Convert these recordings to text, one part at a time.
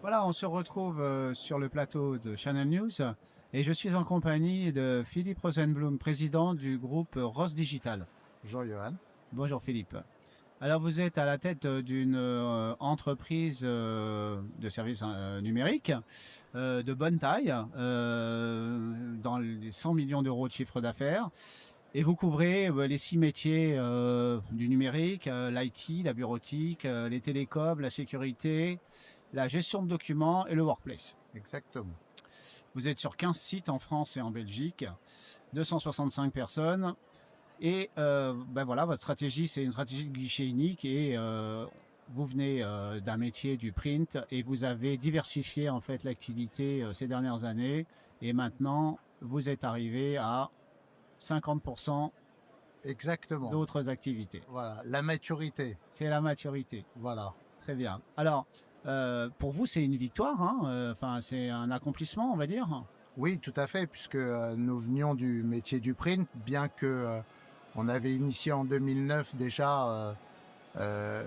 Voilà, on se retrouve sur le plateau de Channel News et je suis en compagnie de Philippe Rosenblum, président du groupe Ross Digital. Jean-Johan. Bonjour Philippe. Alors vous êtes à la tête d'une entreprise de services numériques de bonne taille, dans les 100 millions d'euros de chiffre d'affaires. Et vous couvrez les 6 métiers du numérique, l'IT, la bureautique, les télécoms, la sécurité, la gestion de documents et le workplace. Exactement. Vous êtes sur 15 sites en France et en Belgique, 265 personnes. Et ben voilà, votre stratégie, c'est une stratégie de guichet unique et vous venez d'un métier du print et vous avez diversifié en fait l'activité ces dernières années. Et maintenant, vous êtes arrivé à 50% Exactement. d'autres activités. Voilà, la maturité. C'est la maturité. Voilà. Très bien. Alors, pour vous, c'est une victoire, hein, enfin, c'est un accomplissement, on va dire. Oui, tout à fait, puisque nous venions du métier du print, bien que on avait initié en 2009 déjà la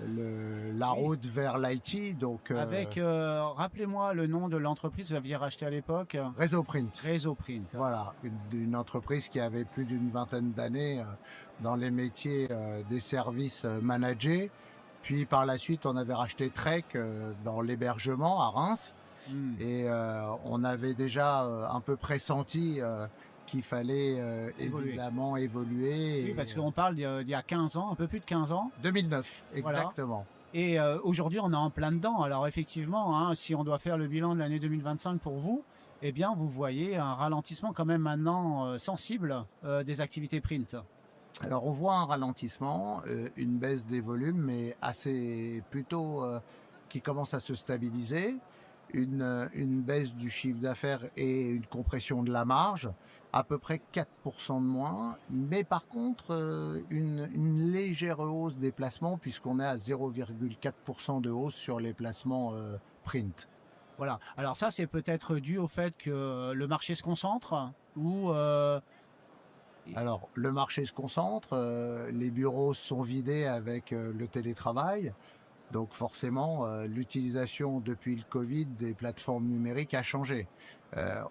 Oui. route vers l'IT, donc Avec, rappelez-moi le nom de l'entreprise que vous aviez racheté à l'époque. Réseau Print. Réseau Print. Voilà, une entreprise qui avait plus d'une vingtaine d'années dans les métiers des services managés. Puis par la suite, on avait racheté Trek dans l'hébergement à Reims. Hmm. Et on avait déjà un peu pressenti qu'il fallait Évoluer. évidemment évoluer. Oui, Et, parce qu'on parle d'il y a 15 ans, un peu plus de 15 ans. 2009, Voilà. exactement. Et aujourd'hui, on est en plein dedans. Alors effectivement, hein, si on doit faire le bilan de l'année 2025 pour vous, eh bien, vous voyez un ralentissement quand même maintenant sensible des activités print. Alors on voit un ralentissement, une baisse des volumes, mais assez plutôt qui commence à se stabiliser. Une baisse du chiffre d'affaires et une compression de la marge, à peu près 4% de moins, mais par contre une légère hausse des placements puisqu'on est à 0,4% de hausse sur les placements print. Voilà. Alors ça, c'est peut-être dû au fait que le marché se concentre ou Alors le marché se concentre, les bureaux sont vidés avec le télétravail. Donc forcément, l'utilisation depuis le Covid des plateformes numériques a changé.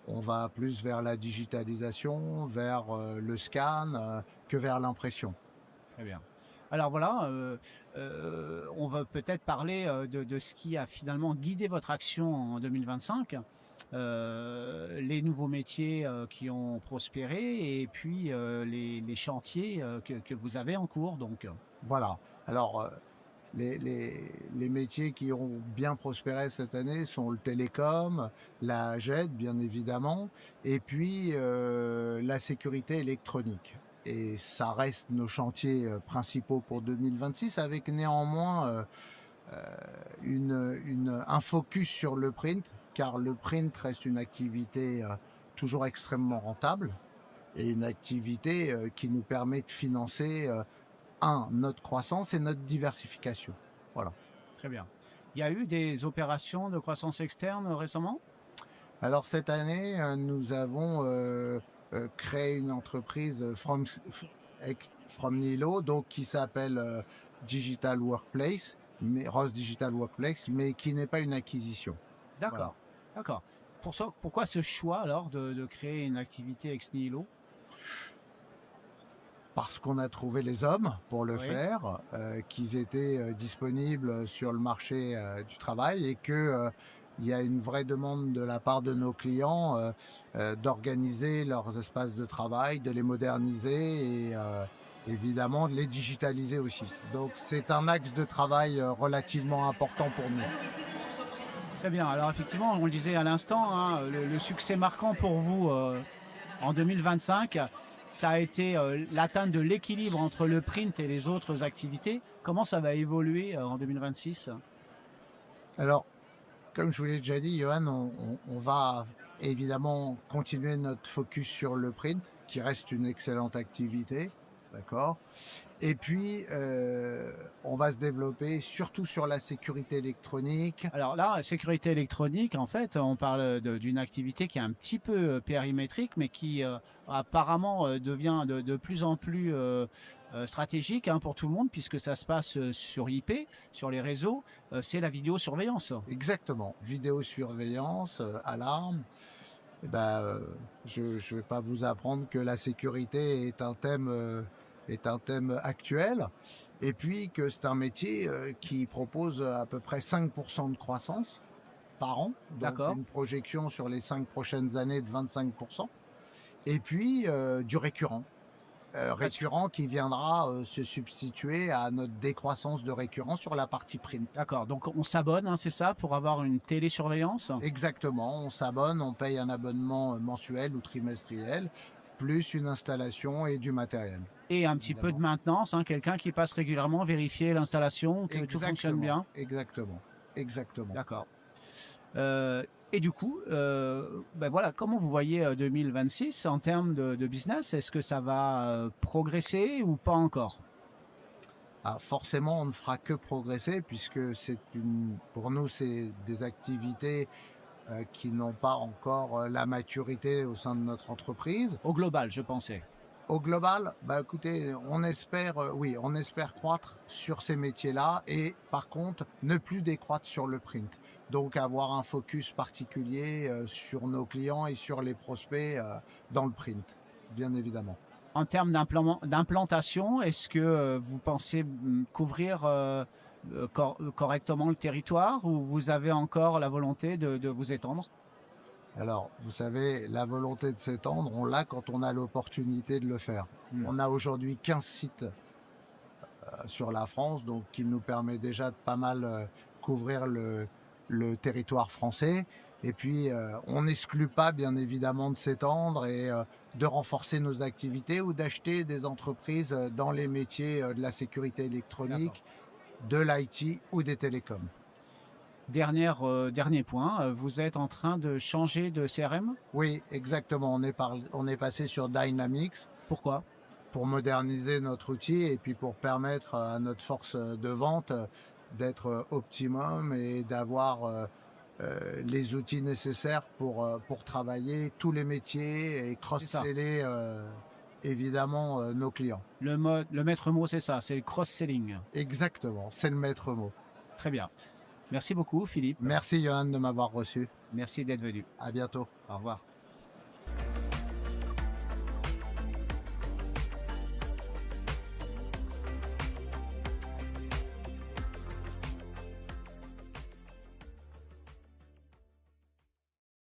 On va plus vers la digitalisation, vers le scan, que vers l'impression. très bien. Alors voilà, on va peut-être parler de ce qui a finalement guidé votre action en 2025, les nouveaux métiers qui ont prospéré et puis les chantiers que vous avez en cours. Donc, Voilà. Alors, les métiers qui ont bien prospéré cette année sont le télécom, la GED, bien évidemment, et puis la sécurité électronique. Et ça reste nos chantiers principaux pour 2026, avec néanmoins un focus sur le print, car le print reste une activité toujours extrêmement rentable et une activité qui nous permet de financer notre croissance et notre diversification. Voilà. très bien. Il y a eu des opérations de croissance externe récemment? Alors cette année, nous avons créé une entreprise from Nilo, donc qui s'appelle Digital Workplace, Ross Digital Workplace, mais qui n'est pas une acquisition. D'accord, d'accord. Pourquoi ce choix alors de créer une activité ex nihilo? Parce qu'on a trouvé les hommes pour le Oui. faire, qu'ils étaient disponibles sur le marché du travail et que il y a une vraie demande de la part de nos clients d'organiser leurs espaces de travail, de les moderniser et évidemment de les digitaliser aussi. Donc c'est un axe de travail relativement important pour nous. Très bien. Alors effectivement, on le disait à l'instant, hein, le succès marquant pour vous en 2025, ça a été l'atteinte de l'équilibre entre le print et les autres activités. Comment ça va évoluer en 2026? Alors, comme je vous l'ai déjà dit, Johan, on va évidemment continuer notre focus sur le print, qui reste une excellente activité, d'accord. Et puis, on va se développer surtout sur la sécurité électronique. Alors là, sécurité électronique, en fait, on parle d'une activité qui est un petit peu périmétrique, mais qui apparemment devient de plus en plus stratégique hein, pour tout le monde puisque ça se passe sur IP, sur les réseaux, c'est la vidéosurveillance. Exactement. Vidéosurveillance, alarme. Eh ben, je ne vais pas vous apprendre que la sécurité est un thème actuel, et puis que c'est un métier qui propose à peu près 5% de croissance par an, donc D'accord. une projection sur les 5 prochaines années de 25%, et puis du récurrent. Parce que- Récurrent qui viendra se substituer à notre décroissance de récurrent sur la partie print. D'accord. Donc on s'abonne, hein, c'est ça, pour avoir une télésurveillance Exactement, on s'abonne, on paye un abonnement mensuel ou trimestriel, plus une installation et du matériel. et un petit peu de Évidemment. maintenance, hein, quelqu'un qui passe régulièrement vérifier l'installation, que tout fonctionne bien. Exactement, exactement. D'accord. Et du coup, ben voilà, comment vous voyez 2026 en termes de business? Est-ce que ça va progresser ou pas encore? Ah, forcément, on ne fera que progresser puisque pour nous, c'est des activités qui n'ont pas encore la maturité au sein de notre entreprise. Au global, je pensais. Au global, bah écoutez, on espère, oui, on espère croître sur ces métiers-là et par contre, ne plus décroître sur le print. Donc avoir un focus particulier sur nos clients et sur les prospects dans le print, bien évidemment. En termes d'implantation, est-ce que vous pensez couvrir correctement le territoire ou vous avez encore la volonté de vous étendre? Alors, vous savez, la volonté de s'étendre, on l'a quand on a l'opportunité de le faire. On a aujourd'hui 15 sites sur la France, donc qui nous permet déjà de pas mal couvrir le territoire français. Et puis, on n'exclut pas, bien évidemment, de s'étendre et de renforcer nos activités ou d'acheter des entreprises dans les métiers de la sécurité électronique, de l'IT ou des télécoms. Dernier point, vous êtes en train de changer de CRM? Oui, exactement. On est passé sur Dynamics Pourquoi? pour moderniser notre outil et puis pour permettre à notre force de vente d'être optimum et d'avoir les outils nécessaires pour travailler tous les métiers et C'est ça. cross-seller évidemment nos clients. Le maître mot, c'est ça, c'est le cross-selling. Exactement, c'est le maître mot. Très bien. Merci beaucoup, Philippe. Merci Johan de m'avoir reçu. Merci d'être venu. À bientôt. Au revoir.